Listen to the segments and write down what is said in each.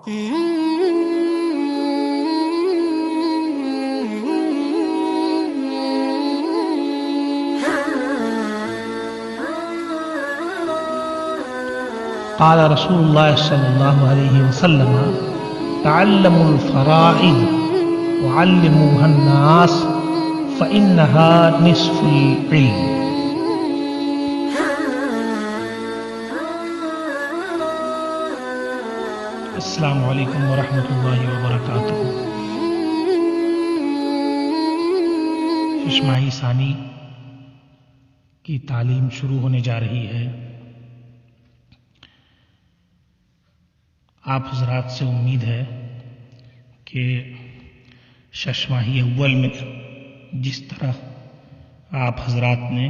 قال رسول الله صلى الله عليه وسلم تعلموا الفرائض وعلموها الناس فإنها نصف العلم. السلام علیکم ورحمۃ اللہ وبرکاتہ. ششماہی ثانی کی تعلیم شروع ہونے جا رہی ہے. آپ حضرات سے امید ہے کہ ششماہی اول میں جس طرح آپ حضرات نے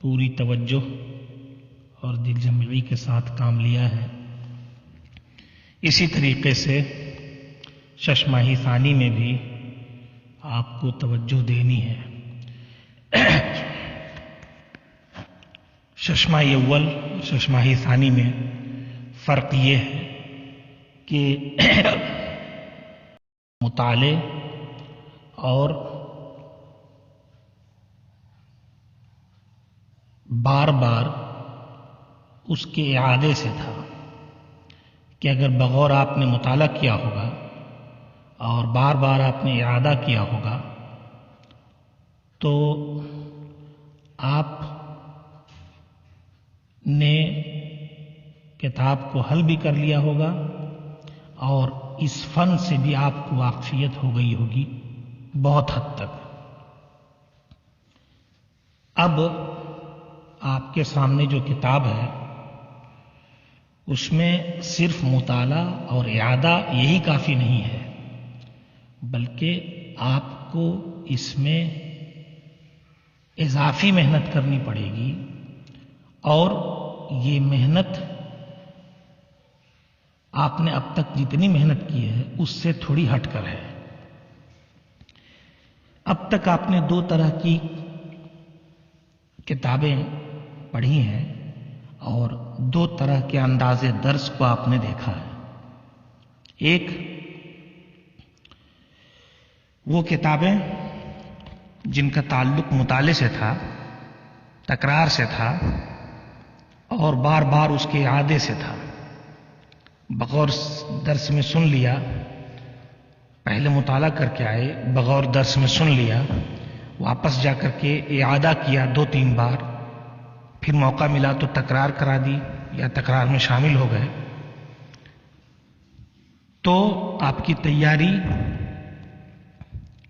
پوری توجہ اور دل جمعی کے ساتھ کام لیا ہے، اسی طریقے سے ششماہی ثانی میں بھی آپ کو توجہ دینی ہے. ششماہی اول ششماہی ثانی میں فرق یہ ہے کہ مطالعے اور بار بار اس کے اعادے سے تھا کہ اگر بغور آپ نے مطالعہ کیا ہوگا اور بار بار آپ نے اعادہ کیا ہوگا تو آپ نے کتاب کو حل بھی کر لیا ہوگا اور اس فن سے بھی آپ کو واقفیت ہو گئی ہوگی بہت حد تک. اب آپ کے سامنے جو کتاب ہے اس میں صرف مطالعہ اور اعادہ یہی کافی نہیں ہے، بلکہ آپ کو اس میں اضافی محنت کرنی پڑے گی، اور یہ محنت آپ نے اب تک جتنی محنت کی ہے اس سے تھوڑی ہٹ کر ہے. اب تک آپ نے دو طرح کی کتابیں پڑھی ہیں اور دو طرح کے انداز درس کو آپ نے دیکھا ہے. ایک وہ کتابیں جن کا تعلق مطالعے سے تھا، تکرار سے تھا اور بار بار اس کے اعادے سے تھا. بغور درس میں سن لیا، پہلے مطالعہ کر کے آئے، بغور درس میں سن لیا، واپس جا کر کے اعادہ کیا 2-3 بار، پھر موقع ملا تو تکرار کرا دی یا تکرار میں شامل ہو گئے، تو آپ کی تیاری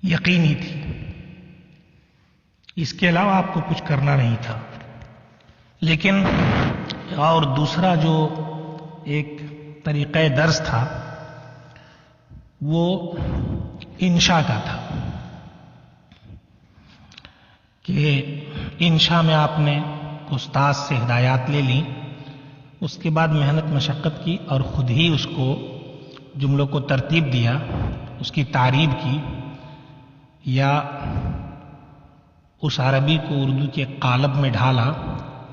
یقینی تھی. اس کے علاوہ آپ کو کچھ کرنا نہیں تھا. لیکن اور دوسرا جو ایک طریقہ درس تھا وہ انشاء کا تھا کہ انشاء میں آپ نے استاد سے ہدایات لے لی، اس کے بعد محنت مشقت کی اور خود ہی اس کو جملوں کو ترتیب دیا، اس کی تعریب کی، یا اس عربی کو اردو کے قالب میں ڈھالا،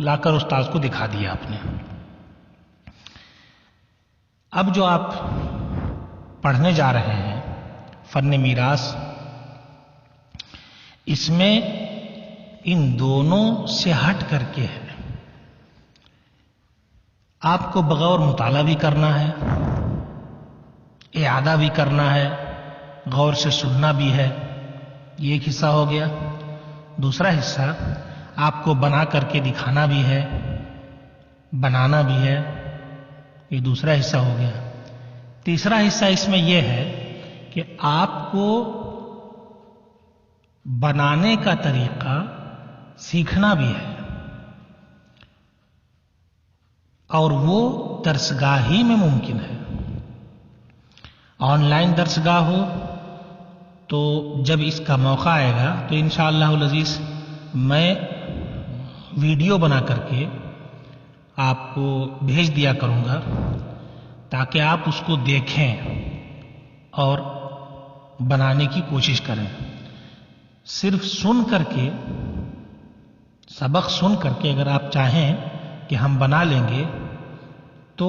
لا کر استاد کو دکھا دیا آپ نے. اب جو آپ پڑھنے جا رہے ہیں فن میراث، اس میں ان دونوں سے ہٹ کر کے ہے. آپ کو بغور مطالعہ بھی کرنا ہے، اعادہ بھی کرنا ہے، غور سے سننا بھی ہے، یہ ایک حصہ ہو گیا. دوسرا حصہ آپ کو بنا کر کے دکھانا بھی ہے، بنانا بھی ہے، یہ دوسرا حصہ ہو گیا. تیسرا حصہ اس میں یہ ہے کہ آپ کو بنانے کا طریقہ سیکھنا بھی ہے، اور وہ درسگاہ ہی میں ممکن ہے. آن لائن درسگاہ ہو تو جب اس کا موقع آئے گا تو انشاءاللہ العزیز میں ویڈیو بنا کر کے آپ کو بھیج دیا کروں گا تاکہ آپ اس کو دیکھیں اور بنانے کی کوشش کریں. صرف سن کر کے، سبق سن کر کے اگر آپ چاہیں کہ ہم بنا لیں گے تو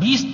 20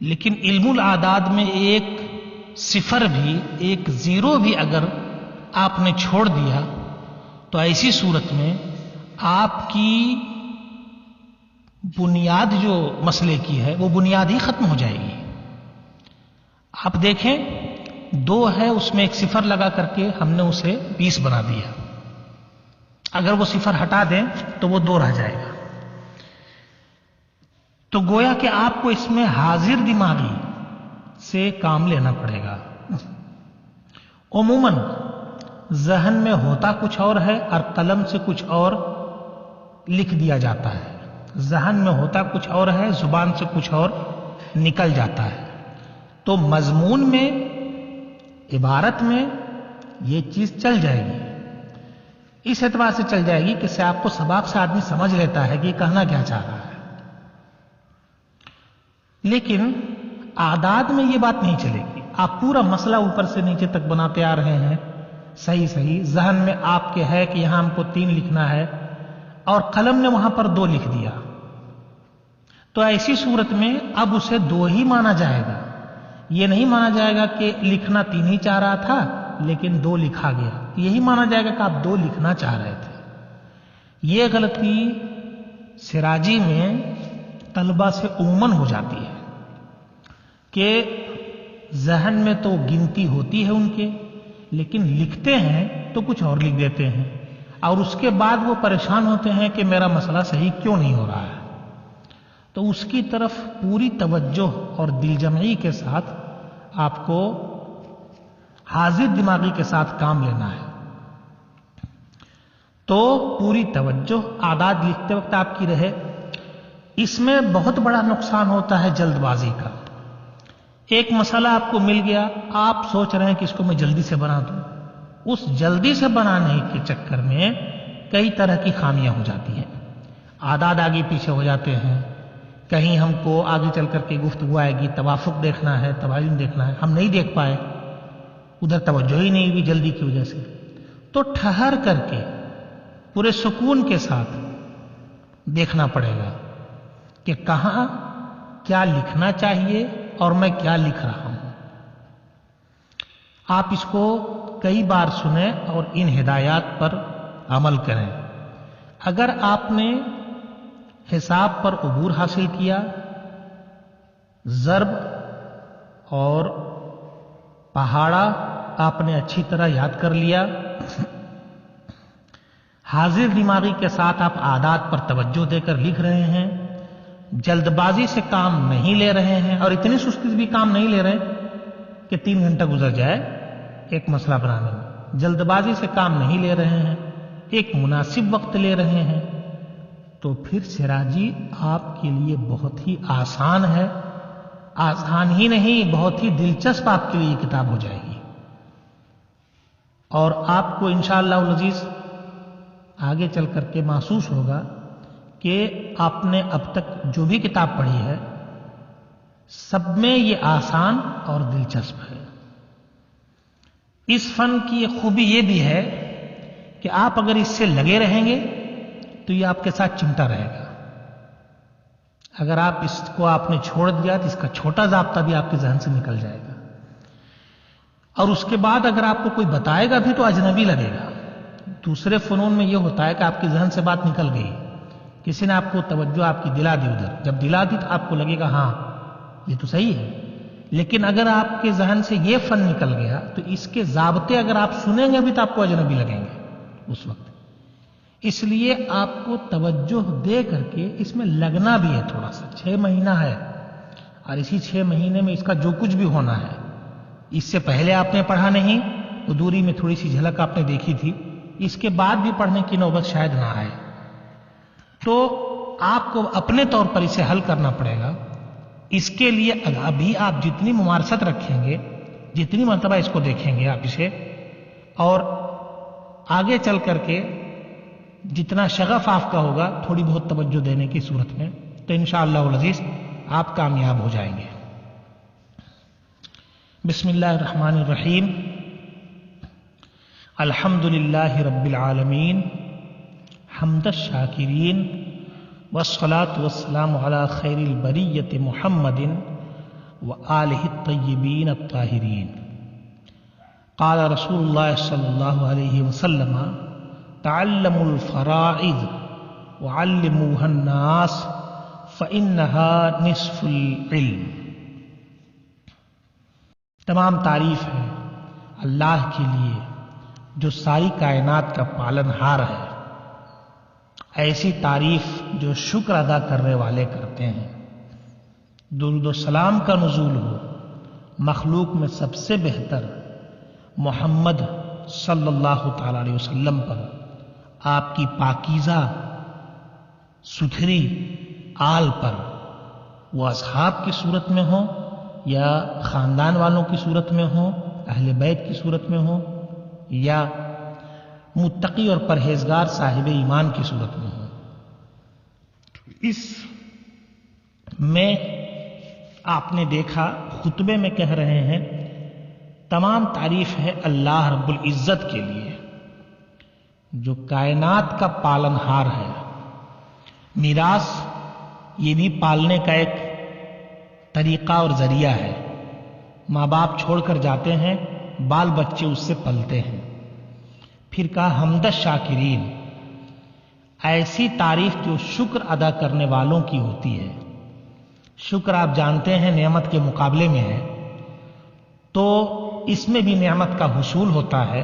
لیکن علم العداد میں ایک صفر بھی، ایک زیرو بھی اگر آپ نے چھوڑ دیا تو ایسی صورت میں آپ کی بنیاد جو مسئلے کی ہے وہ بنیاد ہی ختم ہو جائے گی۔ آپ دیکھیں 2 ہے، اس میں ایک صفر لگا کر کے ہم نے اسے 20 بنا دیا، اگر وہ صفر ہٹا دیں تو وہ 2 رہ جائے گا۔ تو گویا کہ آپ کو اس میں حاضر دماغی سے کام لینا پڑے گا۔ عموماً ذہن میں ہوتا کچھ اور ہے اور قلم سے کچھ اور لکھ دیا جاتا ہے، ذہن میں ہوتا کچھ اور ہے، زبان سے کچھ اور نکل جاتا ہے۔ تو مضمون میں، عبارت میں یہ چیز چل جائے گی، اس اعتبار سے چل جائے گی کہ سیاق و سباق سے آدمی سمجھ لیتا ہے کہ یہ کہنا کیا چاہ رہا ہے۔ لیکن اعداد میں یہ بات نہیں چلے گی، آپ پورا مسئلہ اوپر سے نیچے تک بناتے آ رہے ہیں، صحیح ذہن میں آپ کے ہے کہ یہاں ہم کو 3 لکھنا ہے اور قلم نے وہاں پر 2 لکھ دیا، تو ایسی صورت میں اب اسے 2 ہی مانا جائے گا، یہ نہیں مانا جائے گا کہ لکھنا 3 ہی چاہ رہا تھا لیکن 2 لکھا گیا، یہی مانا جائے گا کہ آپ 2 لکھنا چاہ رہے تھے۔ یہ غلطی سراجی میں طلبہ سے عموماً ہو جاتی ہے کہ ذہن میں تو گنتی ہوتی ہے ان کے، لیکن لکھتے ہیں تو کچھ اور لکھ دیتے ہیں، اور اس کے بعد وہ پریشان ہوتے ہیں کہ میرا مسئلہ صحیح کیوں نہیں ہو رہا ہے۔ تو اس کی طرف پوری توجہ اور دل جمعی کے ساتھ آپ کو حاضر دماغی کے ساتھ کام لینا ہے۔ تو پوری توجہ اعداد لکھتے وقت آپ کی رہے۔ اس میں بہت بڑا نقصان ہوتا ہے جلد بازی کا۔ ایک مسئلہ آپ کو مل گیا، آپ سوچ رہے ہیں کہ اس کو میں جلدی سے بنا دوں، اس جلدی سے بنانے کے چکر میں کئی طرح کی خامیاں ہو جاتی ہیں، اعداد آگے پیچھے ہو جاتے ہیں، کہیں ہم کو آگے چل کر کے گفتگو آئے گی، توافق دیکھنا ہے، توازن دیکھنا ہے، ہم نہیں دیکھ پائے، ادھر توجہ ہی نہیں ہوئی جلدی کی وجہ سے۔ تو ٹھہر کر کے پورے سکون کے ساتھ دیکھنا پڑے گا کہ کہاں کیا لکھنا چاہیے اور میں کیا لکھ رہا ہوں۔ آپ اس کو کئی بار سنیں اور ان ہدایات پر عمل کریں۔ اگر آپ نے حساب پر عبور حاصل کیا، ضرب اور پہاڑا آپ نے اچھی طرح یاد کر لیا، حاضر دماغی کے ساتھ آپ اعداد پر توجہ دے کر لکھ رہے ہیں، جلد بازی سے کام نہیں لے رہے ہیں اور اتنی سستی سے بھی کام نہیں لے رہے کہ 3 گھنٹہ گزر جائے ایک مسئلہ بنانے میں، جلد بازی سے کام نہیں لے رہے ہیں، ایک مناسب وقت لے رہے ہیں، تو پھر سراجی آپ کے لیے بہت ہی آسان ہے، آسان ہی نہیں بہت ہی دلچسپ آپ کے لیے یہ کتاب ہو جائے گی۔ اور آپ کو انشاءاللہ العزیز آگے چل کر کے محسوس ہوگا کہ آپ نے اب تک جو بھی کتاب پڑھی ہے سب میں یہ آسان اور دلچسپ ہے۔ اس فن کی خوبی یہ بھی ہے کہ آپ اگر اس سے لگے رہیں گے تو یہ آپ کے ساتھ چمٹا رہے گا، اگر آپ اس کو آپ نے چھوڑ دیا تو اس کا چھوٹا ضابطہ بھی آپ کے ذہن سے نکل جائے گا، اور اس کے بعد اگر آپ کو کوئی بتائے گا بھی تو اجنبی لگے گا۔ دوسرے فنون میں یہ ہوتا ہے کہ آپ کے ذہن سے بات نکل گئی، کسی نے آپ کو توجہ آپ کی دلا دی، ادھر جب دلا دی تو آپ کو لگے گا ہاں یہ تو صحیح ہے، لیکن اگر آپ کے ذہن سے یہ فن نکل گیا تو اس کے ضابطے اگر آپ سنیں گے بھی تو آپ کو اجنبی لگیں گے اس وقت۔ اس لیے آپ کو توجہ دے کر کے اس میں لگنا بھی ہے، تھوڑا سا 6 مہینہ ہے، اور اسی 6 مہینے میں اس کا جو کچھ بھی ہونا ہے، اس سے پہلے آپ نے پڑھا نہیں، ادھوری میں تھوڑی سی جھلک آپ نے دیکھی تھی، اس کے بعد بھی پڑھنے کی نوبت شاید نہ آئے، تو آپ کو اپنے طور پر اسے حل کرنا پڑے گا۔ اس کے لیے ابھی آپ جتنی ممارست رکھیں گے، جتنی مرتبہ اس کو دیکھیں گے آپ اسے، اور آگے چل کر کے جتنا شغف آپ کا ہوگا تھوڑی بہت توجہ دینے کی صورت میں، تو انشاءاللہ العزیز آپ کامیاب ہو جائیں گے۔ بسم اللہ الرحمن الرحیم، الحمد للہ رب العالمین، حمد الشاکرین، والصلاة والسلام علی خیر البریۃ محمد وآلہ الطیبین الطاہرین۔ قال رسول اللہ صلی اللہ علیہ وسلم تعلموا الفرائض وعلموها الناس فإنها نصف العلم۔ تمام تعریف ہے اللہ کے لیے جو ساری کائنات کا پالن ہار ہے، ایسی تعریف جو شکر ادا کرنے والے کرتے ہیں۔ درود و سلام کا نزول ہو مخلوق میں سب سے بہتر محمد صلی اللہ تعالی علیہ وسلم پر، آپ کی پاکیزہ ستھری آل پر، وہ اصحاب کی صورت میں ہو یا خاندان والوں کی صورت میں ہو، اہل بیت کی صورت میں ہو، یا متقی اور پرہیزگار صاحب ایمان کی صورت میں ہو۔ اس میں آپ نے دیکھا خطبے میں کہہ رہے ہیں تمام تعریف ہے اللہ رب العزت کے لیے جو کائنات کا پالن ہار ہے۔ میراث یہ بھی پالنے کا ایک طریقہ اور ذریعہ ہے۔ ماں باپ چھوڑ کر جاتے ہیں، بال بچے اس سے پلتے ہیں۔ پھر کہا حمد الشاکرین، ایسی تعریف جو شکر ادا کرنے والوں کی ہوتی ہے۔ شکر آپ جانتے ہیں نعمت کے مقابلے میں ہے، تو اس میں بھی نعمت کا حصول ہوتا ہے۔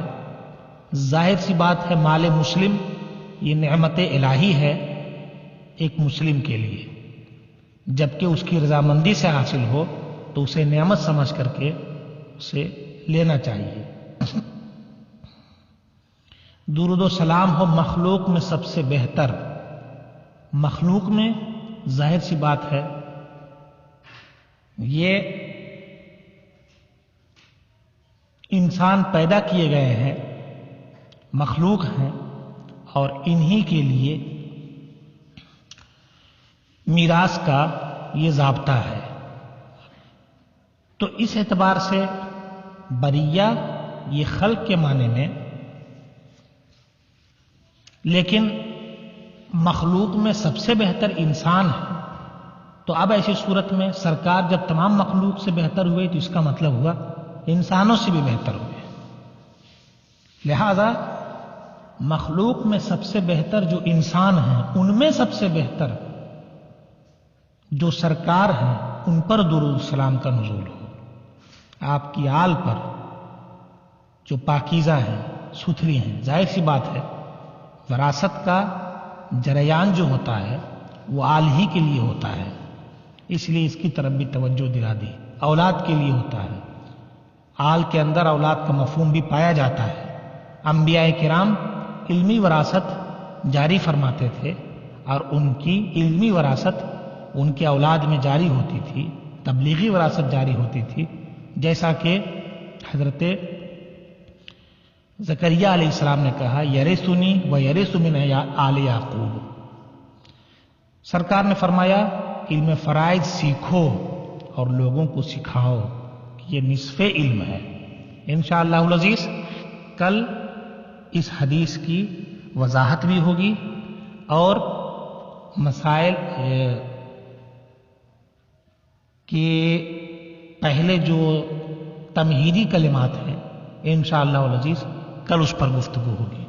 ظاہر سی بات ہے مال مسلم یہ نعمت الہی ہے ایک مسلم کے لیے، جبکہ اس کی رضامندی سے حاصل ہو تو اسے نعمت سمجھ کر کے اسے لینا چاہیے۔ درود و سلام ہو مخلوق میں سب سے بہتر۔ مخلوق میں ظاہر سی بات ہے یہ انسان پیدا کیے گئے ہیں، مخلوق ہیں، اور انہی کے لیے میراث کا یہ ضابطہ ہے۔ تو اس اعتبار سے بریہ یہ خلق کے معنی میں، لیکن مخلوق میں سب سے بہتر انسان ہے۔ تو اب ایسی صورت میں سرکار جب تمام مخلوق سے بہتر ہوئے تو اس کا مطلب ہوا انسانوں سے بھی بہتر ہوئے۔ لہذا مخلوق میں سب سے بہتر جو انسان ہیں ان میں سب سے بہتر جو سرکار ہیں ان پر درود السلام کا نزول ہو، آپ کی آل پر جو پاکیزہ ہیں، ستھری ہیں۔ ظاہر سی بات ہے وراثت کا جریان جو ہوتا ہے وہ آل ہی کے لیے ہوتا ہے، اس لیے اس کی طرف بھی توجہ دلا دی۔ اولاد کے لیے ہوتا ہے، آل کے اندر اولاد کا مفہوم بھی پایا جاتا ہے۔ انبیاء کرام علمی وراثت جاری فرماتے تھے اور ان کی علمی وراثت ان کے اولاد میں جاری ہوتی تھی، تبلیغی وراثت جاری ہوتی تھی، جیسا کہ حضرت زکریا علیہ السلام نے کہا یرثنی و یرث من آل یعقوب۔ سرکار نے فرمایا علم فرائض سیکھو اور لوگوں کو سکھاؤ کہ یہ نصف علم ہے۔ انشاءاللہ العزیز کل اس حدیث کی وضاحت بھی ہوگی اور مسائل کے پہلے جو تمہیدی کلمات ہیں انشاءاللہ العزیز کل اس پر گفتگو ہوگی۔